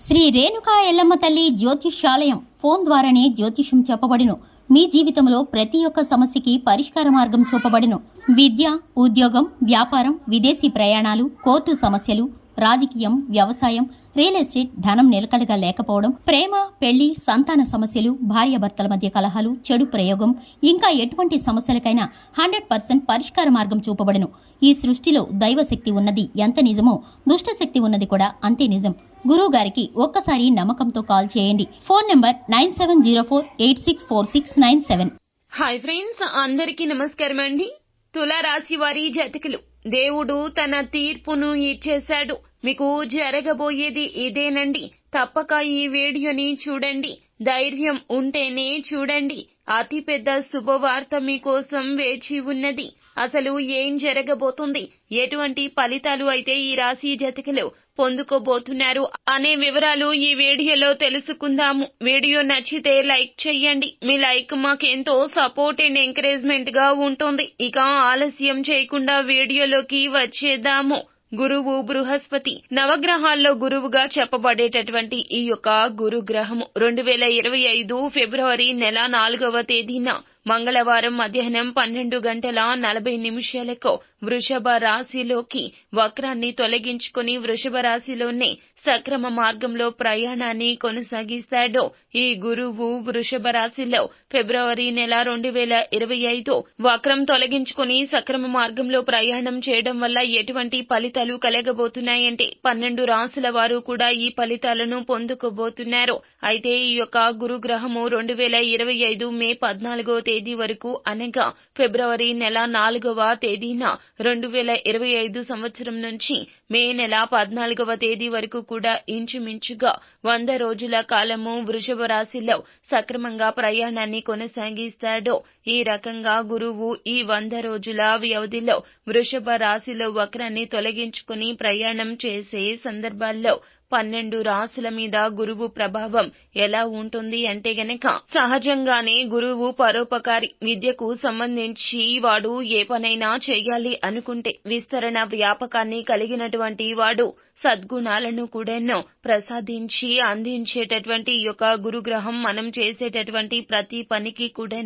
శ్రీ రేణుకా ఎల్లమ్మ తల్లి జ్యోతిష్యాలయం ఫోన్ ద్వారానే జ్యోతిష్యం చెప్పబడును. మీ జీవితంలో ప్రతి ఒక్క సమస్యకి పరిష్కార మార్గం చూపబడును. విద్య, ఉద్యోగం, వ్యాపారం, విదేశీ ప్రయాణాలు, కోర్టు సమస్యలు, రాజకీయం, వ్యవసాయం, రియల్ ఎస్టేట్, ధనం నిలకడగా లేకపోవడం, ప్రేమ, పెళ్లి, సంతాన సమస్యలు, భార్యాభర్తల మధ్య కలహాలు, చెడు ప్రయోగం, ఇంకా ఎటువంటి సమస్యలకైనా 100% పరిష్కార మార్గం చూపబడును. ఈ సృష్టిలో దైవశక్తి ఉన్నది ఎంత నిజమో దుష్టశక్తి ఉన్నది కూడా అంతే నిజం. గురువు గారికి ఒక్కసారి నమ్మకంతో కాల్ చేయండి. Phone number 9704864697. హాయ్ ఫ్రెండ్స్, అందరికీ నమస్కారం అండి. తులారాశి వారి జాతకులు, దేవుడు తన తీర్పును ఇచ్చేశాడు. మీకు జరగబోయేది ఇదేనండి. తప్పక ఈ వీడియోని చూడండి. ధైర్యం ఉంటేనే చూడండి. అతిపెద్ద శుభవార్త మీకోసం వేచి ఉన్నది. అసలు ఏం జరగబోతుంది, ఎటువంటి ఫలితాలు అయితే ఈ రాశి జాతకులు పొందుకోబోతున్నారు అనే వివరాలు ఈ వీడియోలో తెలుసుకుందాము. వీడియో నచ్చితే లైక్ చేయండి. మీ లైక్ మాకెంతో సపోర్ట్ అండ్ ఎంకరేజ్మెంట్ గా ఉంటుంది. ఇక ఆలస్యం చేయకుండా వీడియోలోకి వచ్చేద్దాము. గురువు బృహస్పతి, నవగ్రహాల్లో గురువుగా చెప్పబడేటటువంటి ఈ యొక్క గురుగ్రహము 2025 ఫిబ్రవరి నెల 4వ తేదీన మంగళవారం మధ్యాహ్నం 12:40 వృషభ రాశిలోకి వక్రాన్ని తొలగించుకుని వృషభ రాశిలోనే సక్రమ మార్గంలో ప్రయాణాన్ని కొనసాగిస్తాడు. ఈ గురువు వృషభ రాశిలో ఫిబ్రవరి నెల 2025 వక్రం తొలగించుకుని సక్రమ మార్గంలో ప్రయాణం చేయడం వల్ల ఎటువంటి ఫలితాలు కలగబోతున్నాయంటే 12 రాశుల వారు కూడా ఈ ఫలితాలను పొందుకోబోతున్నారు. అయితే ఈ యొక్క గురుగ్రహము 2025 మే 14వ తేదీ వరకు అనగా ఫిబ్రవరి నెల 4వ తేదీన 2025 సంవత్సరం నుంచి మే నెల 14వ తేదీ వరకు కూడా ఇంచుమించుగా 100 రోజుల కాలము వృషభ రాశిలో సక్రమంగా ప్రయాణాన్ని కొనసాగిస్తాడు. ఈ రకంగా గురువు ఈ 100 రోజుల వ్యవధిలో వృషభ రాశిలో వక్రాన్ని తొలగించుకుని ప్రయాణం చేసే సందర్భాల్లో 12 రాశుల మీద గురువు ప్రభావం ఎలా ఉంటుంది అంటే గనక, సహజంగానే గురువు పరోపకారి. విద్యకు సంబంధించి వాడు ఏ పనైనా చేయాలి అనుకుంటే విస్తరణ వ్యాపకాన్ని కలిగినటువంటి వాడు. సద్గుణాలను కూడా ప్రసాదించి అందించేటటువంటి ఈ యొక్క గురుగ్రహం మనం చేసేటటువంటి ప్రతి పనికి కూడా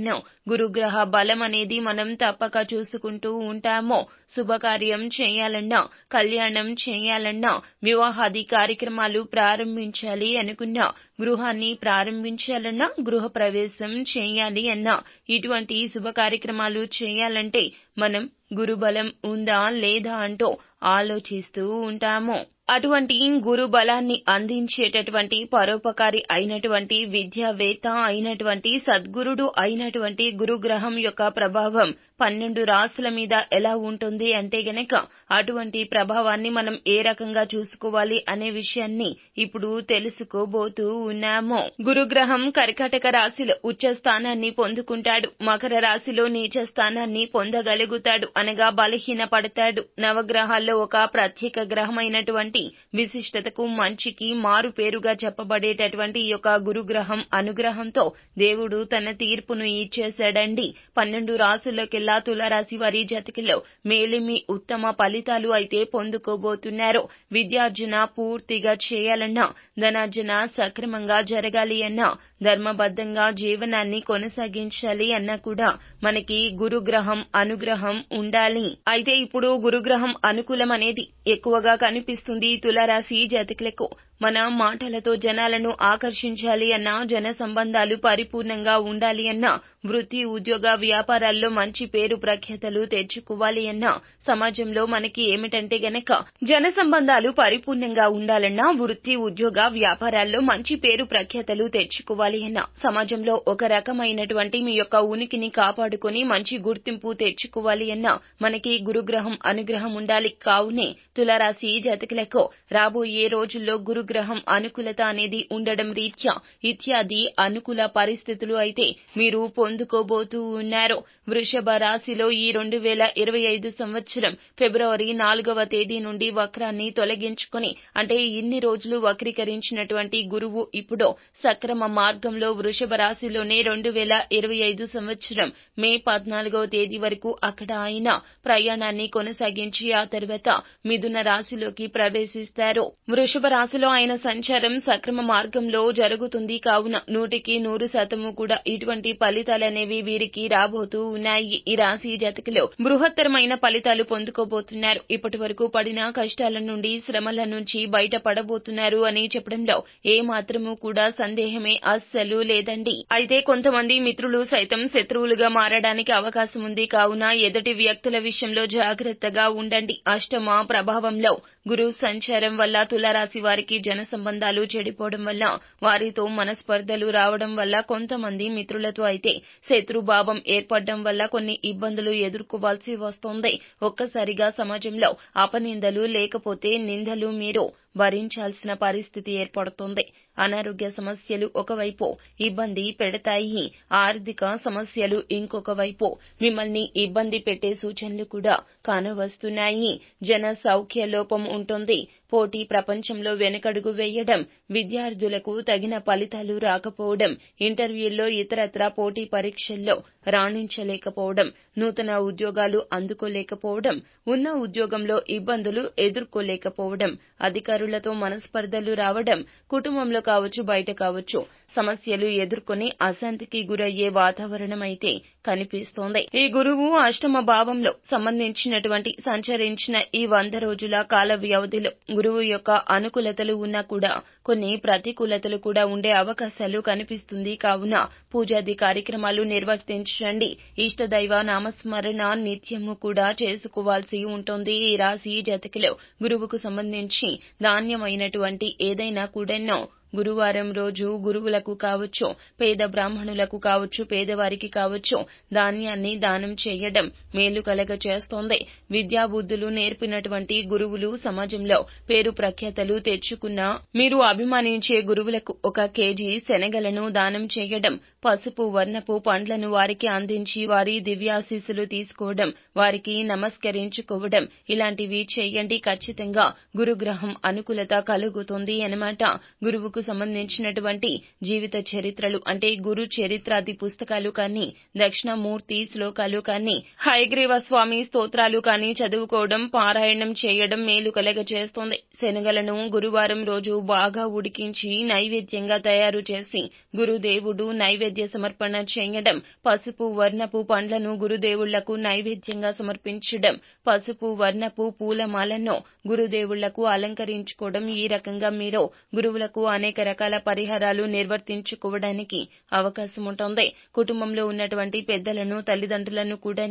గురుగ్రహ బలం అనేది మనం తప్పక చూసుకుంటూ ఉంటాము. శుభకార్యం చేయాలన్నా, కళ్యాణం చేయాలన్నా, వివాహాది కార్యక్రమాలు ప్రారంభించాలి అనుకున్నా, గృహాన్ని ప్రారంభించాలన్నా, గృహ ప్రవేశం చేయాలి అన్నా, ఇటువంటి శుభ కార్యక్రమాలు చేయాలంటే మనం గురుబలం ఉందా లేదా అంటూ ఆలోచిస్తూ ఉంటాము. అటువంటి గురు బలాన్ని అందించేటటువంటి పరోపకారి అయినటువంటి విద్యావేత్త అయినటువంటి సద్గురుడు అయినటువంటి గురుగ్రహం యొక్క ప్రభావం 12 రాశుల మీద ఎలా ఉంటుంది అంటే గనక, అటువంటి ప్రభావాన్ని మనం ఏ రకంగా చూసుకోవాలి అనే విషయాన్ని ఇప్పుడు తెలుసుకోబోతూ ఉన్నాము. గురుగ్రహం కర్కాటక రాశిలో ఉచ్చ స్థానాన్ని పొందుకుంటాడు. మకర రాశిలో నీచ స్థానాన్ని పొందగలుగుతాడు, అనగా బలహీన పడతాడు. నవగ్రహాల్లో ఒక ప్రత్యేక గ్రహమైనటువంటి విశిష్టతకు, మంచికి మారు పేరుగా చెప్పబడేటటువంటి ఈ యొక్క గురుగ్రహం అనుగ్రహంతో దేవుడు తన తీర్పును ఇచ్చేశాడండి. 12 రాశుల్లోకెల్లా తులారాశి వారి జాతకులు మేలిమి ఉత్తమ ఫలితాలు అయితే పొందుకోబోతున్నారు. విద్యార్జన పూర్తిగా చేయాలన్నా, ధనార్జన సక్రమంగా జరగాలి అన్నా, ధర్మబద్ధంగా జీవనాన్ని కొనసాగించాలి అన్నా కూడా మనకి గురుగ్రహం అనుగ్రహం ఉండాలి. అయితే ఇప్పుడు గురుగ్రహం అనుకూలం అనేది ఎక్కువగా కనిపిస్తుంది తులారాశి జాతకులకు. మన మాటలతో జనాలను ఆకర్షించాలి అన్నా, జన సంబంధాలు పరిపూర్ణంగా ఉండాలి అన్నా, వృత్తి ఉద్యోగ వ్యాపారాల్లో మంచి పేరు ప్రఖ్యాతలు తెచ్చుకోవాలి అన్నా, సమాజంలో మనకి ఏమిటంటే గనక జన సంబంధాలు పరిపూర్ణంగా ఉండాలన్నా, వృత్తి ఉద్యోగ వ్యాపారాల్లో మంచి పేరు ప్రఖ్యాతలు తెచ్చుకోవాలి అన్నా, సమాజంలో ఒక రకమైనటువంటి మీ యొక్క ఉనికిని కాపాడుకొని మంచి గుర్తింపు తెచ్చుకోవాలి అన్నా మనకి గురుగ్రహం అనుగ్రహం ఉండాలి. కావునే తులారాశి జాతకులకు రాబోయే రోజుల్లో గురుగ్రహం అనుకూలత అనేది ఉండడం రీత్యా ఇత్యాది అనుకూల పరిస్థితులు అయితే మీరు పొందుకోబోతూ ఉన్నారు. వృషభ రాశిలో ఈ 2025 సంవత్సరం ఫిబ్రవరి 4వ తేదీ నుండి వక్రాన్ని తొలగించుకుని, అంటే ఇన్ని రోజులు వక్రీకరించినటువంటి గురువు ఇప్పుడు సక్రమ మార్గంలో వృషభ రాశిలోనే 2025 సంవత్సరం మే 14వ తేదీ వరకు అక్కడ ఆయన ప్రయాణాన్ని కొనసాగించి ఆ తర్వాత మిథున రాశిలోకి ప్రవేశిస్తారు. వృషభ రాశిలో ఆయన సంచారం సక్రమ మార్గంలో జరుగుతుంది కావున 100% కూడా ఇటువంటి ఫలితాలనేవి వీరికి రాబోతూ ఉన్నాయి. ఈ రాశి జాతకులు బృహత్తరమైన ఫలితాలు పొందుకోబోతున్నారు. ఇప్పటి వరకు పడిన కష్టాల నుండి, శ్రమల నుంచి బయటపడబోతున్నారు అని చెప్పడంలో ఏ మాత్రము కూడా సందేహమే అస్సలు లేదండి. అయితే కొంతమంది మిత్రులు సైతం శత్రువులుగా మారడానికి అవకాశం ఉంది కావున ఎదుటి వ్యక్తుల విషయంలో జాగ్రత్తగా ఉండండి. అష్టమ ప్రభావంలో గురు సంచారం వల్ల తులారాశి వారికి జన సంబంధాలు చెడిపోవడం వల్ల, వారితో మనస్పర్ధలు రావడం వల్ల, కొంతమంది మిత్రులతో అయితే శత్రుభావం ఏర్పడడం వల్ల కొన్ని ఇబ్బందులు ఎదుర్కోవాల్సి వస్తోంది. ఒక్కసారిగా సమాజంలో అపనిందలు లేకపోతే నిందలు మీరు భరించాల్సిన పరిస్థితి ఏర్పడుతుంది. అనారోగ్య సమస్యలు ఒకవైపు ఇబ్బంది పెడతాయి. ఆర్థిక సమస్యలు ఇంకొక వైపు మిమ్మల్ని ఇబ్బంది పెట్టే సూచనలు కూడా కానవస్తున్నాయి. జన సౌఖ్య లోపం ఉంటుంది. పోటీ ప్రపంచంలో వెనకడుగు వేయడం, విద్యార్థులకు తగిన ఫలితాలు రాకపోవడం, ఇంటర్వ్యూల్లో ఇతరత్రా పోటీ పరీక్షల్లో రాణించలేకపోవడం, నూతన ఉద్యోగాలు అందుకోలేకపోవడం, ఉన్న ఉద్యోగంలో ఇబ్బందులు ఎదుర్కోలేకపోవడం, అధికారులతో మనస్పర్ధలు రావడం, కుటుంబంలో కావచ్చు బయట కావచ్చు సమస్యలు ఎదుర్కొని అశాంతికి గురయ్యే వాతావరణం అయితే కనిపిస్తోంది. ఈ గురువు అష్టమ భావంలో సంబంధించినటువంటి సంచరించిన ఈ 100 రోజుల కాల వ్యవధిలో గురువు యొక్క అనుకూలతలు ఉన్నా కూడా కొన్ని ప్రతికూలతలు కూడా ఉండే అవకాశాలు కనిపిస్తుంది. కావున పూజాది కార్యక్రమాలు నిర్వర్తించండి. ఇష్టదైవ నామస్మరణ నిత్యము కూడా చేసుకోవాల్సి ఉంటుంది. ఈ రాశి జాతకులు గురువుకు సంబంధించి ధాన్యమైనటువంటి ఏదైనా కూడాను గురువారం రోజు గురువులకు కావచ్చు, పేద బ్రాహ్మణులకు కావచ్చు, పేదవారికి కావచ్చు ధాన్యాన్ని దానం చేయడం మేలు కలగ చేస్తోంది. విద్యాబుద్ధులు నేర్పినటువంటి గురువులు సమాజంలో పేరు ప్రఖ్యాతలు తెచ్చుకున్న మీరు అభిమానించే గురువులకు 1 కేజీ శనగలను దానం చేయడం, పసుపు వర్ణపు పండ్లను వారికి అందించి వారి దివ్యాశీస్సులు తీసుకోవడం, వారికి నమస్కరించుకోవడం ఇలాంటివి చేయండి. ఖచ్చితంగా గురుగ్రహం అనుకూలత కలుగుతుంది అన్నమాట. గురువుకు సంబంధించినటువంటి జీవిత చరిత్రలు అంటే గురు చరిత్రాది పుస్తకాలు కానీ, దక్షిణామూర్తి శ్లోకాలు కానీ, హయగ్రీవ స్వామి స్తోత్రాలు కానీ చదువుకోవడం, పారాయణం చేయడం మేలు కలగ చేస్తోంది. శనగలను గురువారం రోజు బాగా ఉడికించి నైవేద్యంగా తయారు చేసి గురుదేవుడు నైవేద్య సమర్పణ చేయడం, పసుపు వర్ణపు పండ్లను గురుదేవుళ్లకు నైవేద్యంగా సమర్పించడం, పసుపు వర్ణపు పూలమాలను గురుదేవుళ్లకు అలంకరించుకోవడం, ఈ రకంగా మీరు గురువులకు అనేక రకాల పరిహారాలు నిర్వర్తించుకోవడానికి అవకాశం ఉంటుంది. కుటుంబంలో ఉన్నటువంటి పెద్దలను, తల్లిదండ్రులను కూడా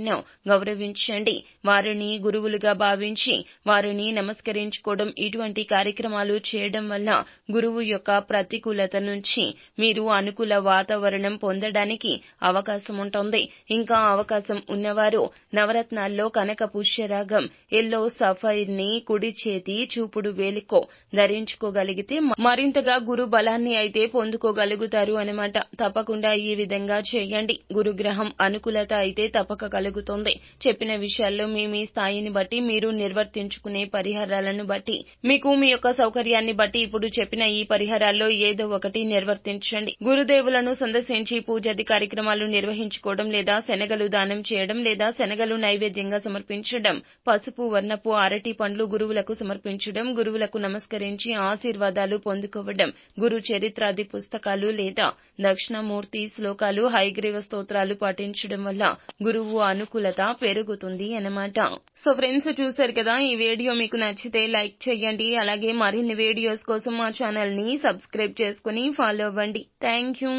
గౌరవించండి. వారిని గురువులుగా భావించి వారిని నమస్కరించుకోవడం, ఇటువంటి కార్యక్రమాలు చేయడం వల్ల గురువు యొక్క ప్రతికూలత నుంచి మీరు అనుకూల వాతావరణం పొందడానికి అవకాశం ఉంటుంది. ఇంకా అవకాశం ఉన్నవారు నవరత్నాల్లో కనక పుష్యరాగం ఎల్లో సఫైర్ ని కుడి చేతి చూపుడు వేలికో ధరించుకోగలిగితే మరింతగా గురు బలాన్ని అయితే పొందుకోగలుగుతారు అన్నమాట. తప్పకుండా ఈ విధంగా చేయండి. గురుగ్రహం అనుకూలత అయితే తప్పక కలుగుతుంది. చెప్పిన విషయాల్లో మీ స్థాయిని బట్టి మీరు నిర్వర్తించుకునే పరిహారాలను బట్టి మీకు మీ యొక్క సౌకర్యాన్ని బట్టి ఇప్పుడు చెప్పిన ఈ పరిహారాల్లో ఏదో ఒకటి నిర్వర్తించండి. గురుదేవులను సందర్శించి పూజాది కార్యక్రమాలు నిర్వహించుకోవడం, లేదా శనగలు దానం చేయడం, లేదా శనగలు నైవేద్యంగా సమర్పించడం, పసుపు వర్ణపు అరటి పండ్లు గురువులకు సమర్పించడం, గురువులకు నమస్కరించి ఆశీర్వాదాలు పొందుకోవడం, గురు చరిత్రాది పుస్తకాలు లేదా దక్షిణామూర్తి శ్లోకాలు, హయగ్రీవ స్తోత్రాలు పాటించడం వల్ల గురువు అనుకూలత పెరుగుతుంది అన్నమాట. సో ఫ్రెండ్స్, చూశారు కదా, ఈ వీడియో మీకు నచ్చితే లైక్ చేయండి. అలాగే మరిన్ని వీడియోస్ కోసం మా ఛానల్ ని సబ్స్క్రైబ్ చేసుకుని ఫాలో అవ్వండి. Thank you.